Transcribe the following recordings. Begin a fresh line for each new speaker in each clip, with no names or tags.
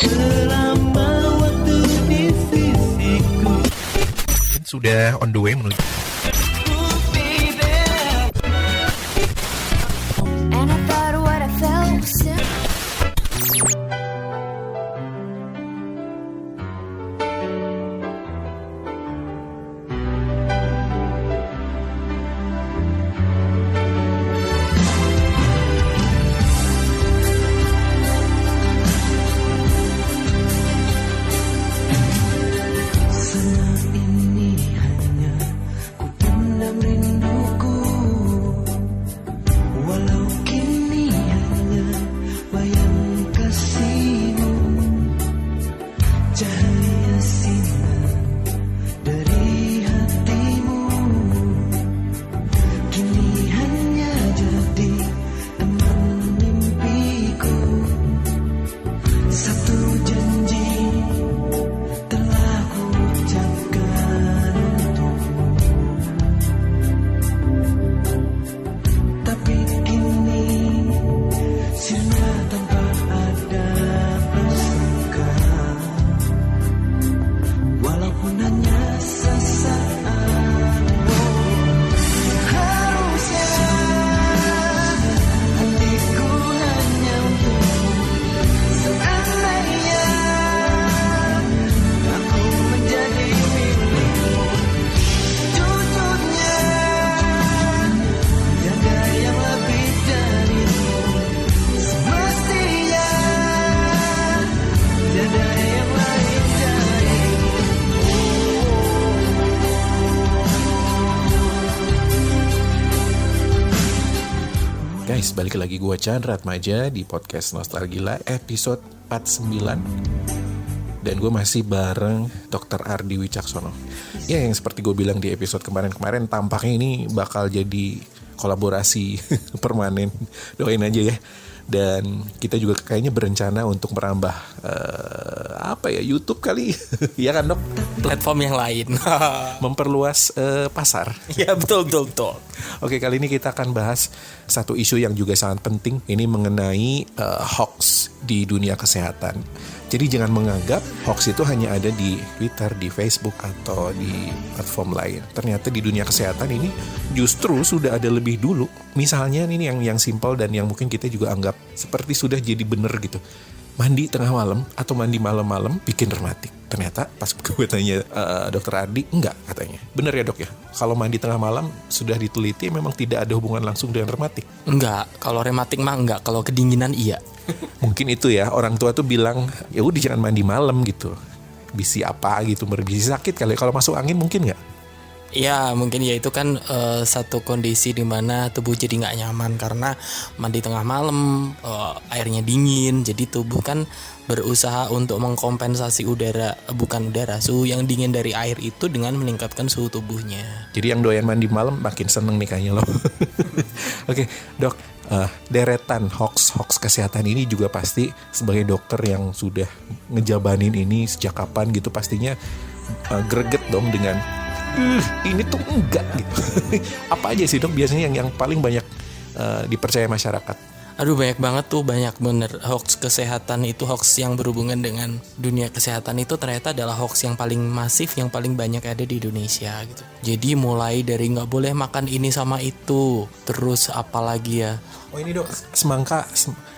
selama waktu di sisiku.
Sudah on the way menuju.
And I thought what I felt was simple.
Guys, balik lagi gue Chandra Atmaja di podcast Nostalgila episode 49. Dan gue masih bareng Dr. Ardi Wicaksono. Ya, yang seperti gue bilang di episode kemarin-kemarin, tampaknya ini bakal jadi kolaborasi permanen. Doain aja ya. Dan kita juga kayaknya berencana untuk merambah YouTube kali. Ya kan, Dok?
Platform yang lain.
Memperluas pasar.
Ya, betul.
Oke, kali ini kita akan bahas satu isu yang juga sangat penting. Ini mengenai hoax di dunia kesehatan. Jadi jangan menganggap hoax itu hanya ada di Twitter, di Facebook, atau di platform lain. Ternyata di dunia kesehatan ini justru sudah ada lebih dulu. Misalnya ini yang simpel dan yang mungkin kita juga anggap seperti sudah jadi bener gitu. Mandi tengah malam atau mandi malam-malam bikin rematik. Ternyata pas gue tanya Dokter Ardi, enggak katanya. Bener ya, Dok ya? Kalau mandi tengah malam sudah diteliti memang tidak ada hubungan langsung dengan rematik.
Enggak, kalau rematik mah enggak, kalau kedinginan iya.
Mungkin itu ya, orang tua tuh bilang, ya udah jangan mandi malam gitu. Bisi apa gitu, berbisi sakit kali. Kalau masuk angin mungkin enggak?
Ya mungkin ya itu kan satu kondisi di mana tubuh jadi nggak nyaman karena mandi tengah malam, airnya dingin, jadi tubuh kan berusaha untuk mengkompensasi suhu yang dingin dari air itu dengan meningkatkan suhu tubuhnya.
Jadi yang doyan mandi malam makin seneng nih kayaknya loh. Oke, Dok, deretan hoax kesehatan ini juga pasti sebagai dokter yang sudah ngejabanin ini sejak kapan gitu pastinya greget dong dengan ini tuh enggak gitu. Apa aja sih, Dok, biasanya yang paling banyak dipercaya masyarakat?
Aduh, banyak banget tuh, banyak bener. Hoax kesehatan itu, hoax yang berhubungan dengan dunia kesehatan itu ternyata adalah hoax yang paling masif, yang paling banyak ada di Indonesia gitu. Jadi mulai dari nggak boleh makan ini sama itu, terus apalagi ya?
Oh ini, Dok, semangka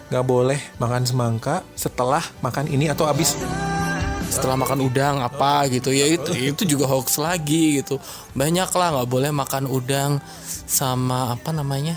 nggak boleh makan semangka setelah makan ini atau habis.
Setelah makan udang apa gitu ya, itu juga hoax lagi gitu. Banyak lah, nggak boleh makan udang sama apa namanya,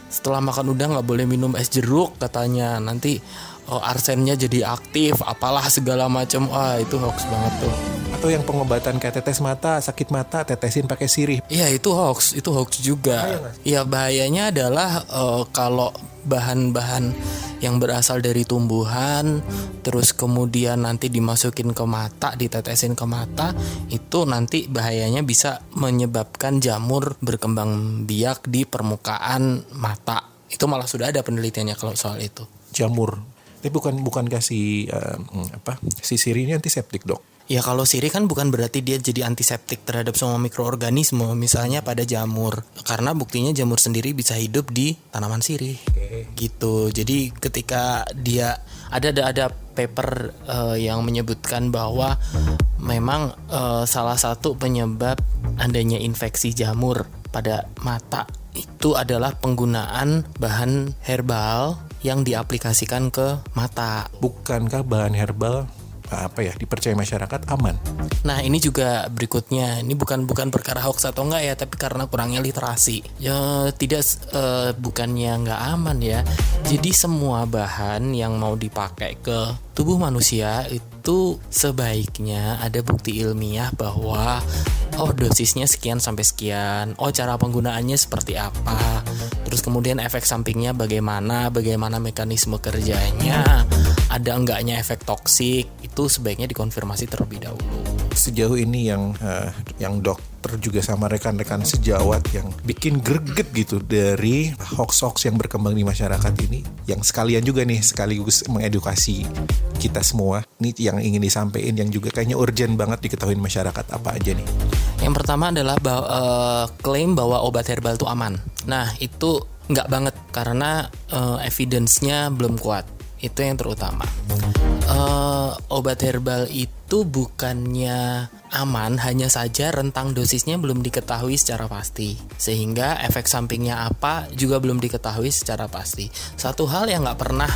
setelah makan udang nggak boleh minum es jeruk katanya, nanti arsennya jadi aktif apalah segala macam. Itu hoax banget tuh.
Atau yang pengobatan kayak tetes mata, sakit mata tetesin pakai sirih.
Iya, itu hoax juga. Iya, bahayanya adalah kalau bahan-bahan yang berasal dari tumbuhan terus kemudian nanti dimasukin ke mata, ditetesin ke mata, itu nanti bahayanya bisa menyebabkan jamur berkembang biak di permukaan mata. Itu malah sudah ada penelitiannya kalau soal itu.
Jamur. Tapi bukan kasih si sirih ini antiseptik, Dok.
Ya kalau sirih kan bukan berarti dia jadi antiseptik terhadap semua mikroorganisme, misalnya pada jamur. Karena buktinya jamur sendiri bisa hidup di tanaman sirih. Gitu. Jadi ketika dia ada paper yang menyebutkan bahwa memang salah satu penyebab adanya infeksi jamur pada mata itu adalah penggunaan bahan herbal yang diaplikasikan ke mata.
Bukankah bahan herbal dipercaya masyarakat aman?
Nah, ini juga berikutnya. Ini bukan perkara hoax atau enggak ya, tapi karena kurangnya literasi. Ya tidak, bukannya enggak aman ya. Jadi semua bahan yang mau dipakai ke tubuh manusia itu sebaiknya ada bukti ilmiah bahwa dosisnya sekian sampai sekian. Cara penggunaannya seperti apa. Terus kemudian efek sampingnya bagaimana mekanisme kerjanya. Ada enggaknya efek toksik, itu sebaiknya dikonfirmasi terlebih dahulu.
Sejauh ini yang dokter juga sama rekan-rekan sejawat yang bikin greget gitu dari hoax-hoax yang berkembang di masyarakat ini, yang sekalian juga nih sekaligus mengedukasi kita semua. Ini yang ingin disampaikan yang juga kayaknya urgent banget diketahui masyarakat, apa aja nih?
Yang pertama adalah klaim bahwa obat herbal itu aman. Nah, itu nggak banget karena evidence-nya belum kuat. Itu yang terutama. Obat herbal itu bukannya aman, hanya saja rentang dosisnya belum diketahui secara pasti, sehingga efek sampingnya apa juga belum diketahui secara pasti. Satu hal yang nggak pernah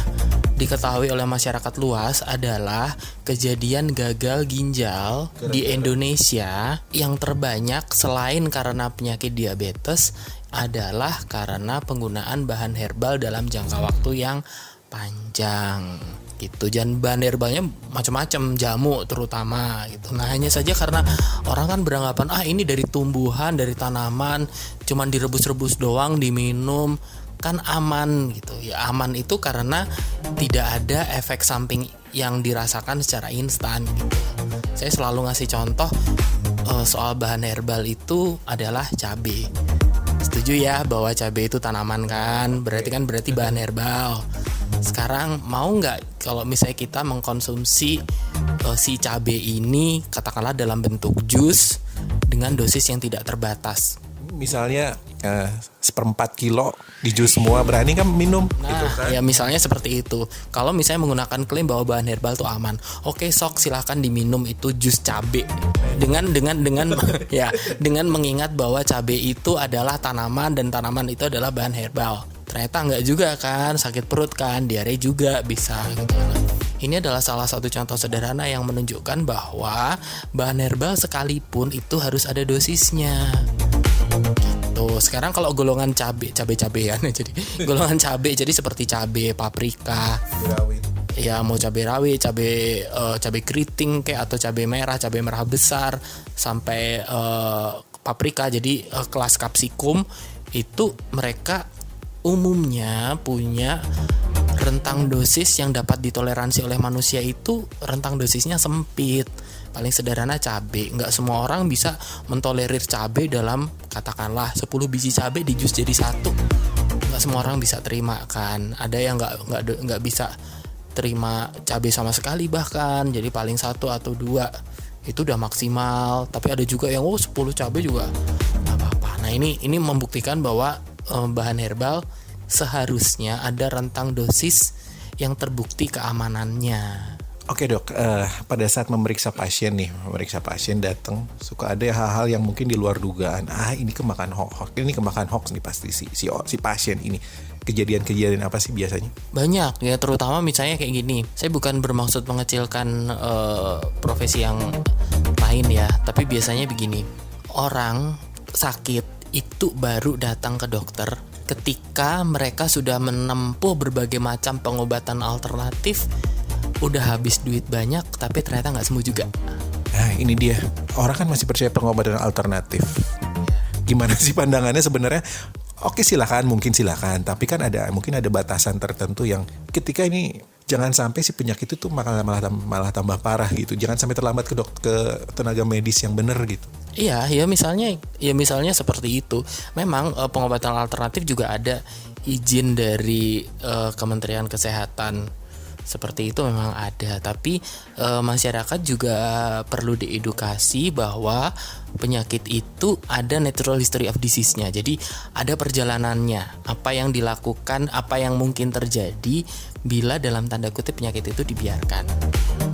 diketahui oleh masyarakat luas adalah kejadian gagal ginjal di Indonesia yang terbanyak selain karena penyakit diabetes adalah karena penggunaan bahan herbal dalam jangka waktu yang panjang gitu. Dan bahan herbalnya macam-macam, jamu terutama gitu. Nah, hanya saja karena orang kan beranggapan ini dari tumbuhan, dari tanaman, cuman direbus-rebus doang, diminum kan aman gitu. Ya aman itu karena tidak ada efek samping yang dirasakan secara instan gitu. Saya selalu ngasih contoh soal bahan herbal itu adalah cabai. Setuju ya bahwa cabai itu tanaman kan, berarti bahan herbal. Sekarang mau nggak kalau misalnya kita mengkonsumsi si cabai ini katakanlah dalam bentuk jus dengan dosis yang tidak terbatas?
Misalnya 1/4 kilo di jus semua, berani kan minum?
Nah,
gitu kan?
ya misalnya seperti itu. Kalau misalnya menggunakan klaim bahwa bahan herbal itu aman, oke sok silahkan diminum itu jus cabai dengan ya dengan mengingat bahwa cabai itu adalah tanaman dan tanaman itu adalah bahan herbal. Ternyata enggak juga kan, sakit perut kan, diare juga bisa gitu. Ini adalah salah satu contoh sederhana yang menunjukkan bahwa bahan herbal sekalipun itu harus ada dosisnya. Gitu. Sekarang kalau golongan cabai-cabean jadi golongan cabai jadi seperti cabai paprika, ya mau cabai rawit, cabai keriting kayak atau cabai merah besar sampai paprika jadi kelas kapsikum itu mereka umumnya punya rentang dosis yang dapat ditoleransi oleh manusia itu rentang dosisnya sempit. Paling sederhana cabai, nggak semua orang bisa mentolerir cabai dalam katakanlah 10 biji cabai di jus jadi 1. Nggak semua orang bisa terima kan. Ada yang nggak bisa terima cabai sama sekali bahkan, jadi paling 1 atau 2 itu udah maksimal. Tapi ada juga yang 10 cabai juga nggak apa-apa. Nah ini membuktikan bahwa bahan herbal seharusnya ada rentang dosis yang terbukti keamanannya.
Oke dok, pada saat memeriksa pasien datang suka ada hal-hal yang mungkin di luar dugaan. Ini kemakan hoax nih pasti si pasien ini. Kejadian-kejadian apa sih biasanya?
Banyak ya, terutama misalnya kayak gini. Saya bukan bermaksud mengecilkan profesi yang lain ya, tapi biasanya begini. Orang sakit itu baru datang ke dokter ketika mereka sudah menempuh berbagai macam pengobatan alternatif, udah habis duit banyak tapi ternyata nggak sembuh juga.
Nah ini dia, orang kan masih percaya pengobatan alternatif. Gimana sih pandangannya sebenarnya? Oke silakan, tapi kan mungkin ada batasan tertentu yang ketika ini jangan sampai si penyakit itu malah tambah parah gitu. Jangan sampai terlambat ke tenaga medis yang benar gitu.
Iya, misalnya seperti itu. Memang pengobatan alternatif juga ada izin dari Kementerian Kesehatan Seperti itu memang ada, tapi masyarakat juga perlu diedukasi bahwa penyakit itu ada natural history of disease-nya. Jadi ada perjalanannya, apa yang dilakukan, apa yang mungkin terjadi bila dalam tanda kutip penyakit itu dibiarkan.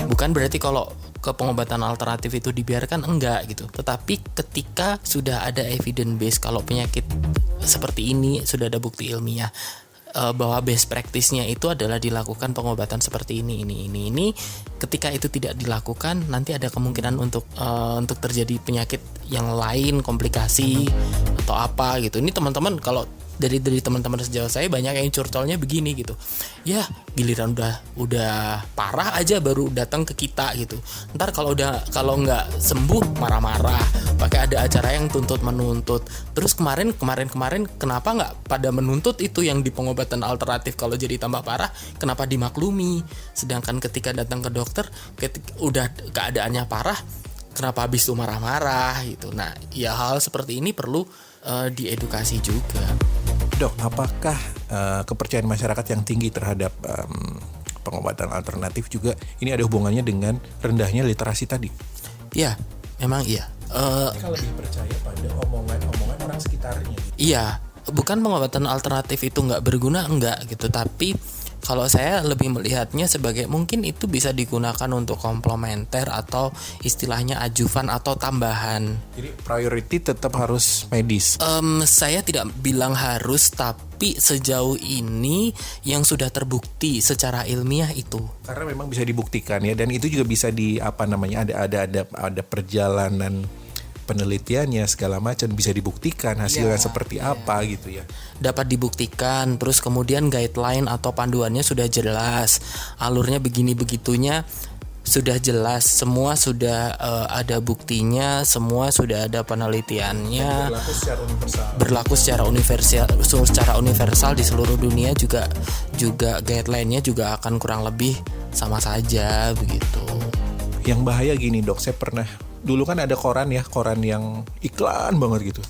Bukan berarti kalau ke pengobatan alternatif itu dibiarkan, enggak gitu. Tetapi ketika sudah ada evidence base kalau penyakit seperti ini, sudah ada bukti ilmiah bahwa best practice-nya itu adalah dilakukan pengobatan seperti ini. Ketika itu tidak dilakukan, nanti ada kemungkinan untuk terjadi penyakit yang lain, komplikasi atau apa gitu. Ini teman-teman, kalau dari teman-teman sejauh saya banyak yang curcolnya begini gitu. Ya, giliran udah parah aja baru datang ke kita gitu. Ntar kalau nggak sembuh marah-marah, pakai ada acara yang tuntut-menuntut. Terus kemarin kenapa nggak pada menuntut itu yang di pengobatan alternatif, kalau jadi tambah parah kenapa dimaklumi? Sedangkan ketika datang ke dokter, udah keadaannya parah, kenapa habis itu marah-marah gitu. Nah, ya hal seperti ini perlu diedukasi juga.
Dok, apakah kepercayaan masyarakat yang tinggi terhadap pengobatan alternatif juga ini ada hubungannya dengan rendahnya literasi tadi?
Ya, memang iya.
Mereka lebih percaya pada omongan orang sekitarnya gitu.
Iya, bukan pengobatan alternatif itu nggak berguna, enggak gitu. Tapi kalau saya lebih melihatnya sebagai mungkin itu bisa digunakan untuk komplementer atau istilahnya adjuvan atau tambahan.
Jadi priority tetap harus medis.
Saya tidak bilang harus, tapi sejauh ini yang sudah terbukti secara ilmiah itu.
Karena memang bisa dibuktikan ya, dan itu juga bisa ada perjalanan penelitiannya segala macam, bisa dibuktikan hasilnya seperti apa gitu ya.
Dapat dibuktikan, terus kemudian guideline atau panduannya sudah jelas, alurnya begini begitunya sudah jelas, semua sudah ada buktinya, semua sudah ada penelitiannya, berlaku secara universal di seluruh dunia, juga guideline-nya juga akan kurang lebih sama saja begitu.
Yang bahaya gini dok, saya pernah dulu kan ada koran yang iklan banget gitu.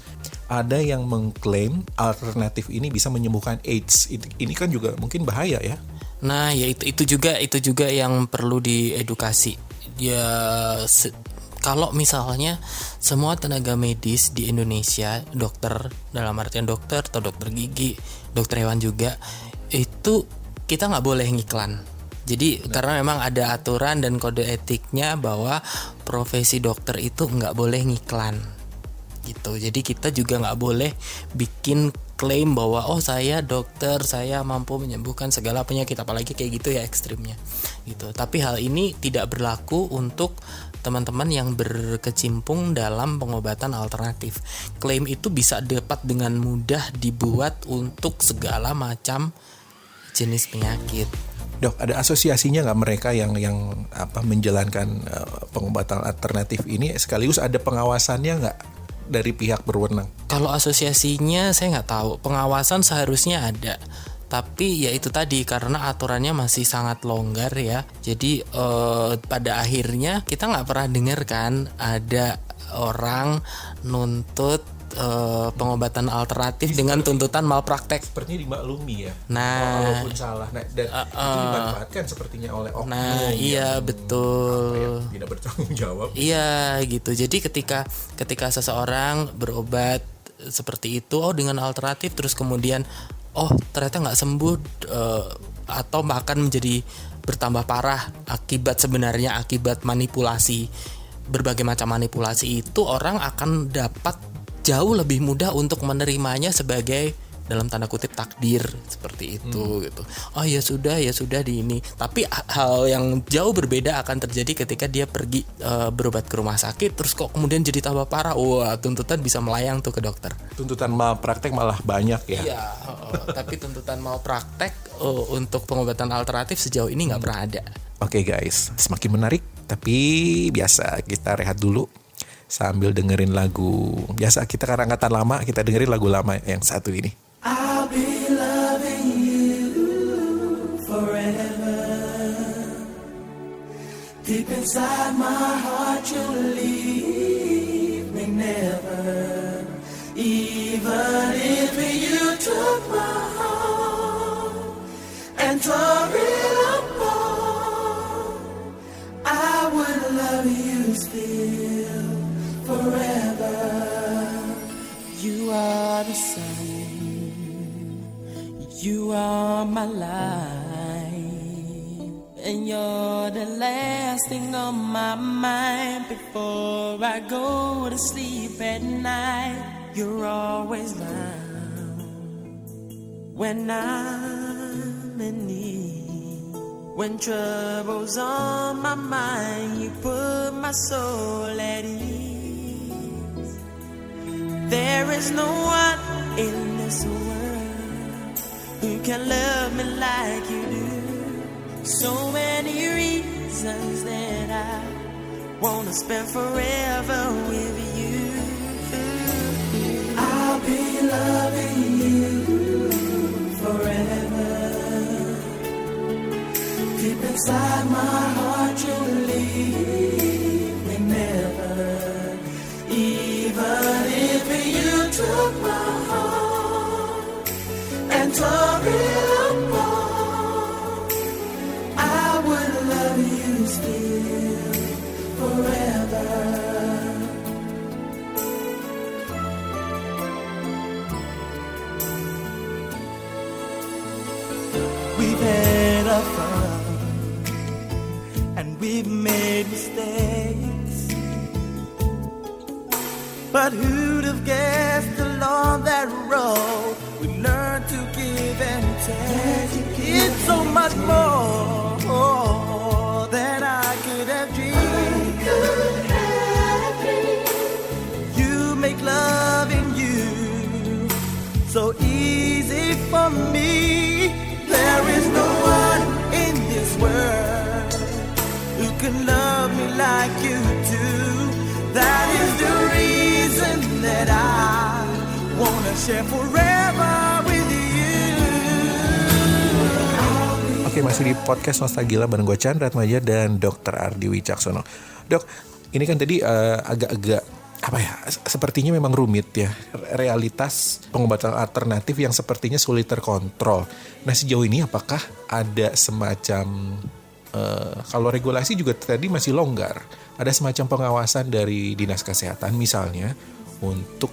Ada yang mengklaim alternatif ini bisa menyembuhkan AIDS. Ini kan juga mungkin bahaya ya.
Nah, ya itu juga yang perlu diedukasi. Ya kalau misalnya semua tenaga medis di Indonesia, dokter dalam artian dokter atau dokter gigi, dokter hewan juga, itu kita nggak boleh ngiklan. Jadi karena memang ada aturan dan kode etiknya bahwa profesi dokter itu nggak boleh ngiklan gitu. Jadi kita juga nggak boleh bikin klaim bahwa saya dokter, saya mampu menyembuhkan segala penyakit, apalagi kayak gitu ya ekstrimnya gitu. Tapi hal ini tidak berlaku untuk teman-teman yang berkecimpung dalam pengobatan alternatif. Klaim itu bisa dapat dengan mudah dibuat untuk segala macam jenis penyakit.
Dok, ada asosiasinya nggak mereka yang menjalankan pengobatan alternatif ini, sekaligus ada pengawasannya nggak dari pihak berwenang?
Kalau asosiasinya saya nggak tahu. Pengawasan seharusnya ada, tapi ya itu tadi karena aturannya masih sangat longgar ya. Jadi pada akhirnya kita nggak pernah dengar kan ada orang nuntut pengobatan alternatif dengan tuntutan malpraktek.
Sepertinya dimaklumi ya.
Nah,
walaupun salah. Nah, dan itu dimanfaatkan sepertinya oleh oknum.
Nah, iya betul.
Tidak bertanggung jawab.
Iya gitu. Jadi ketika seseorang berobat seperti itu, dengan alternatif, terus kemudian ternyata nggak sembuh atau bahkan menjadi bertambah parah akibat manipulasi, berbagai macam manipulasi itu, orang akan dapat jauh lebih mudah untuk menerimanya sebagai dalam tanda kutip takdir seperti itu gitu. Ya sudah di ini. Tapi hal yang jauh berbeda akan terjadi ketika dia pergi berobat ke rumah sakit, terus kok kemudian jadi tambah parah. Wah, tuntutan bisa melayang tuh ke dokter.
Tuntutan malpraktek malah banyak ya.
Iya, tapi tuntutan malpraktek untuk pengobatan alternatif sejauh ini nggak pernah ada.
Oke guys, semakin menarik, tapi biasa kita rehat dulu sambil dengerin lagu. Biasa kita karena angkatan lama, kita dengerin lagu lama yang satu ini.
I'll be loving you forever. Deep inside my heart you'll leave me never. Even if you took my heart and tore it apart. use feel forever. You are the sun, you are my life, and you're the last thing on my mind before I go to sleep at night. You're always round when I'm in need. When trouble's on my mind, you put my soul at ease. There is no one in this world who can love me like you do. So many reasons that I wanna spend forever with you. I'll be loving you forever. Deep inside my heart you'll leave me never. Even if you took my heart and tore it apart, I would love you still forever. We've had our fun and we've made mistakes, but who'd have guessed along that road we learned to give and take. It's so much more than I could have dreamed. You make loving you so easy for me. There is no one in this world who can love me like you do. That is the reason that I wanna share forever with you.
Oke, masih di podcast Nostalgia bareng gue Chandra Atmaja dan Dr. Ardi Wicaksono. Dok, ini kan tadi agak-agak sepertinya memang rumit ya, realitas pengobatan alternatif yang sepertinya sulit terkontrol. Nah, sejauh ini apakah ada semacam kalau regulasi juga tadi masih longgar, ada semacam pengawasan dari dinas kesehatan misalnya untuk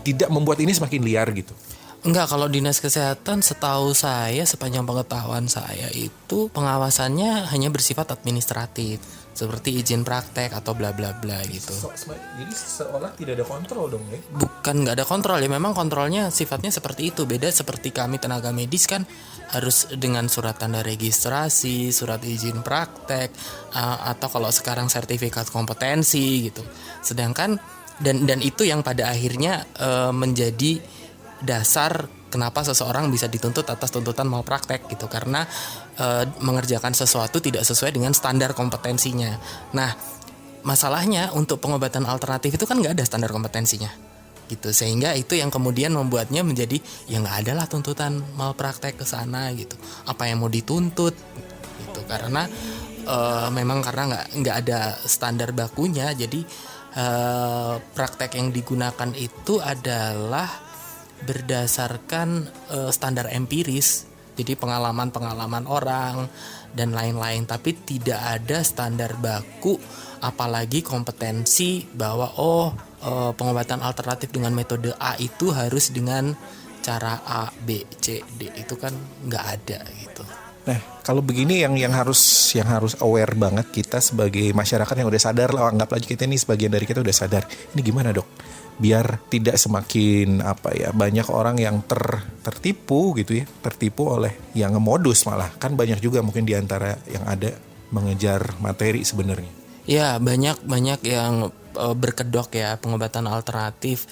tidak membuat ini semakin liar gitu?
Enggak, kalau dinas kesehatan setahu saya, sepanjang pengetahuan saya itu pengawasannya hanya bersifat administratif, seperti izin praktek atau bla bla bla gitu.
Jadi seolah tidak ada kontrol dong ya?
Bukan nggak ada kontrol ya, memang kontrolnya sifatnya seperti itu. Beda seperti kami tenaga medis kan harus dengan surat tanda registrasi, surat izin praktek, atau kalau sekarang sertifikat kompetensi gitu. Sedangkan dan itu yang pada akhirnya menjadi dasar kenapa seseorang bisa dituntut atas tuntutan malpraktek gitu, karena mengerjakan sesuatu tidak sesuai dengan standar kompetensinya. Nah, masalahnya untuk pengobatan alternatif itu kan nggak ada standar kompetensinya gitu, sehingga itu yang kemudian membuatnya menjadi ya nggak ada lah tuntutan malpraktek ke sana gitu. Apa yang mau dituntut gitu, karena memang karena nggak ada standar bakunya, jadi praktek yang digunakan itu adalah berdasarkan standar empiris, jadi pengalaman orang dan lain-lain, tapi tidak ada standar baku, apalagi kompetensi bahwa pengobatan alternatif dengan metode A itu harus dengan cara A, B, C, D, itu kan nggak ada gitu.
Nah, kalau begini yang harus aware banget kita sebagai masyarakat yang udah sadar lah, anggap aja kita ini sebagian dari kita udah sadar. Ini gimana, Dok? Biar tidak semakin banyak orang yang tertipu gitu ya, tertipu oleh yang ngemodus, malah kan banyak juga mungkin diantara yang ada mengejar materi sebenarnya.
Ya, banyak yang berkedok ya pengobatan alternatif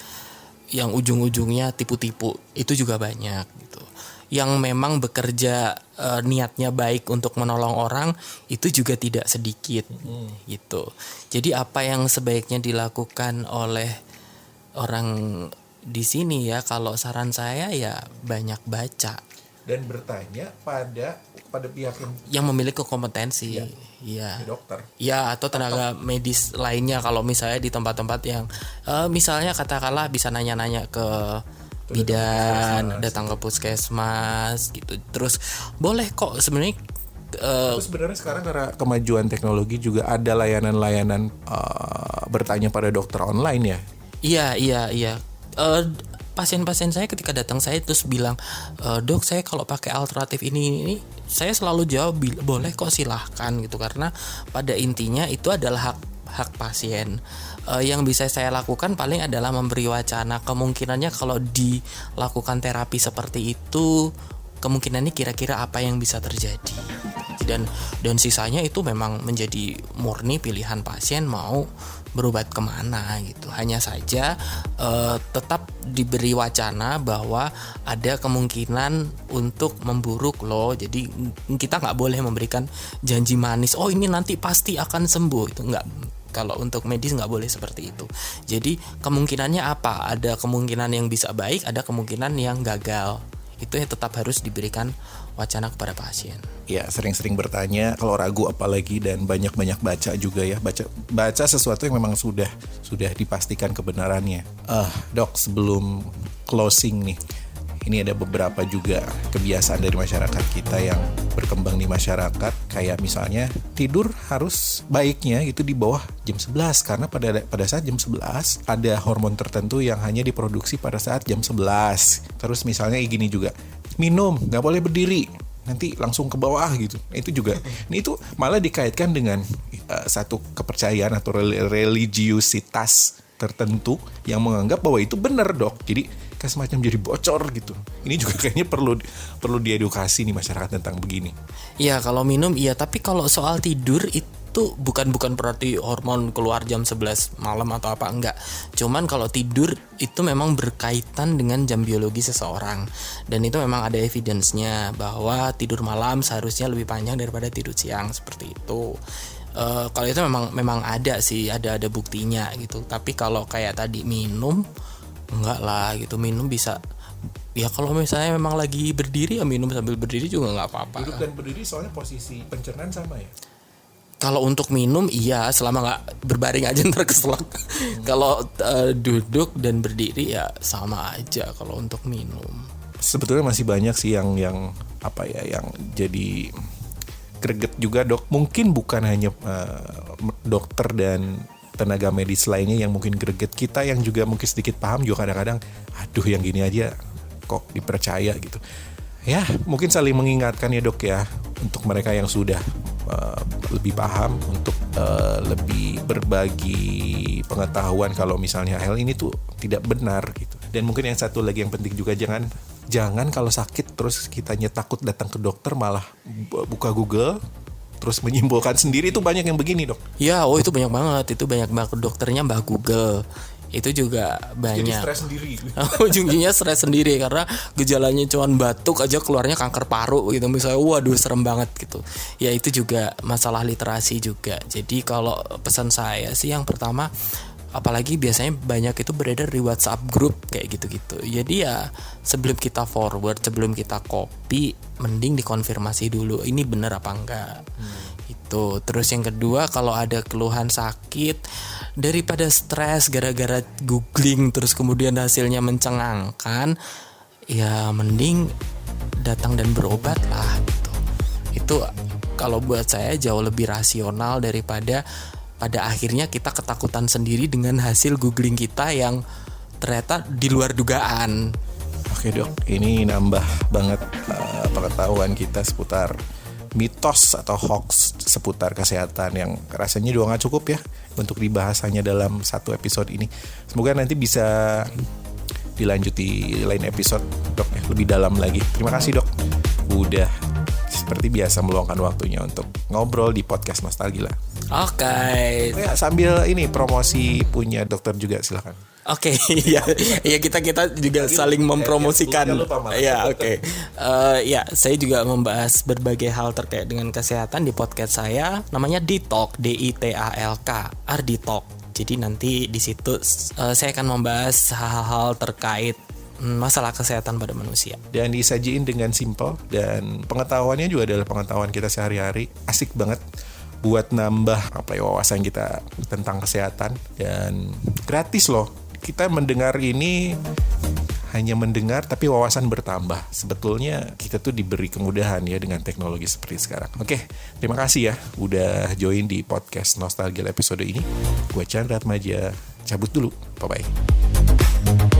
yang ujung-ujungnya tipu-tipu, itu juga banyak gitu. Yang memang bekerja niatnya baik untuk menolong orang itu juga tidak sedikit gitu. Jadi apa yang sebaiknya dilakukan oleh orang di sini ya, kalau saran saya ya banyak baca
dan bertanya pada pihak
yang memiliki kompetensi, ya
dokter,
ya atau tenaga medis lainnya. Kalau misalnya di tempat-tempat yang misalnya katakanlah bisa nanya-nanya ke bidan, datang ke puskesmas gitu. Terus boleh kok sebenarnya
Terus sebenarnya sekarang karena kemajuan teknologi juga ada layanan-layanan bertanya pada dokter online ya.
Iya. Pasien-pasien saya ketika datang saya terus bilang, dok saya kalau pakai alternatif ini, saya selalu jawab boleh kok, silahkan gitu, karena pada intinya itu adalah hak pasien. Yang bisa saya lakukan paling adalah memberi wacana kemungkinannya kalau dilakukan terapi seperti itu, kemungkinannya kira-kira apa yang bisa terjadi. Dan sisanya itu memang menjadi murni pilihan pasien mau berobat kemana gitu. Hanya saja tetap diberi wacana bahwa ada kemungkinan untuk memburuk loh. Jadi kita nggak boleh memberikan janji manis, oh ini nanti pasti akan sembuh, itu nggak. Kalau untuk medis nggak boleh seperti itu. Jadi kemungkinannya apa? Ada kemungkinan yang bisa baik, ada kemungkinan yang gagal. Itu yang tetap harus diberikan wacana kepada pasien.
Ya, sering-sering bertanya, kalau ragu apalagi, dan banyak-banyak baca juga ya. Baca sesuatu yang memang sudah dipastikan kebenarannya. Dok, sebelum closing nih, ini ada beberapa juga kebiasaan dari masyarakat kita yang berkembang di masyarakat. Kayak misalnya tidur harus baiknya itu di bawah jam 11. Karena pada saat jam 11 ada hormon tertentu yang hanya diproduksi pada saat jam 11. Terus misalnya gini juga, minum gak boleh berdiri, nanti langsung ke bawah gitu. Itu juga, ini itu malah dikaitkan dengan satu kepercayaan atau religiusitas tertentu yang menganggap bahwa itu benar, dok. Jadi kayak semacam jadi bocor gitu. Ini juga kayaknya perlu diedukasi nih masyarakat tentang begini.
Iya, kalau minum iya, tapi kalau soal tidur itu bukan berarti hormon keluar jam 11 malam atau apa, enggak. Cuman kalau tidur itu memang berkaitan dengan jam biologi seseorang, dan itu memang ada evidence-nya bahwa tidur malam seharusnya lebih panjang daripada tidur siang, seperti itu. Kalau itu memang ada sih, ada buktinya gitu. Tapi kalau kayak tadi minum, enggak lah gitu. Minum bisa, ya kalau misalnya memang lagi berdiri ya minum sambil berdiri juga nggak apa-apa.
Duduk dan berdiri soalnya posisi pencernaan sama ya.
Kalau untuk minum iya, selama nggak berbaring aja ntar keselak. Kalau duduk dan berdiri ya sama aja kalau untuk minum.
Sebetulnya masih banyak sih yang apa ya, yang jadi greget juga, dok. Mungkin bukan hanya dokter dan tenaga medis lainnya yang mungkin greget, kita yang juga mungkin sedikit paham juga kadang-kadang, aduh yang gini aja kok dipercaya gitu. Ya mungkin saling mengingatkan ya, dok ya, untuk mereka yang sudah lebih paham, untuk lebih berbagi pengetahuan kalau misalnya hal ini tuh tidak benar gitu. Dan mungkin yang satu lagi yang penting juga, jangan kalau sakit terus kitanya takut datang ke dokter, malah buka Google terus menyimpulkan sendiri. Itu banyak yang begini, dok.
Ya, itu banyak banget. Itu banyak banget dokternya mbak Google. Itu juga banyak.
Jadi stres sendiri.
Ujungnya stres sendiri karena gejalanya cuma batuk aja keluarnya kanker paru gitu. Misalnya, waduh serem banget gitu. Ya itu juga masalah literasi juga. Jadi kalau pesan saya sih yang pertama, apalagi biasanya banyak itu beredar di WhatsApp grup kayak gitu-gitu. Jadi ya sebelum kita forward, sebelum kita copy, mending dikonfirmasi dulu ini benar apa enggak. Itu. Terus yang kedua, kalau ada keluhan sakit, daripada stres gara-gara googling terus kemudian hasilnya mencengangkan, ya mending datang dan berobat lah gitu. Itu kalau buat saya jauh lebih rasional daripada pada akhirnya kita ketakutan sendiri dengan hasil googling kita yang ternyata di luar dugaan.
Oke, dok, ini nambah banget pengetahuan kita seputar mitos atau hoax seputar kesehatan yang rasanya juga gak cukup ya untuk dibahas hanya dalam satu episode ini. Semoga nanti bisa dilanjut di lain episode, dok, ya, lebih dalam lagi. Terima kasih, dok, udah seperti biasa meluangkan waktunya untuk ngobrol di podcast Nostalgia.
Oke.
Ya, sambil ini promosi punya dokter juga, silakan.
Oke, ya kita juga saling mempromosikan. Ya, oke. Ya, saya juga membahas berbagai hal terkait dengan kesehatan di podcast saya. Namanya Ditalk, DITALK, Arditalk. Jadi nanti di situ saya akan membahas hal-hal terkait masalah kesehatan pada manusia. Dan
disajiin dengan simple, dan pengetahuannya juga adalah pengetahuan kita sehari-hari. Asik banget buat nambah wawasan kita tentang kesehatan, dan gratis loh. Kita mendengar ini hanya mendengar tapi wawasan bertambah. Sebetulnya kita tuh diberi kemudahan ya dengan teknologi seperti sekarang. Oke, terima kasih ya udah join di podcast Nostalgia episode ini. Gue Chandra Atmaja, cabut dulu. Bye-bye.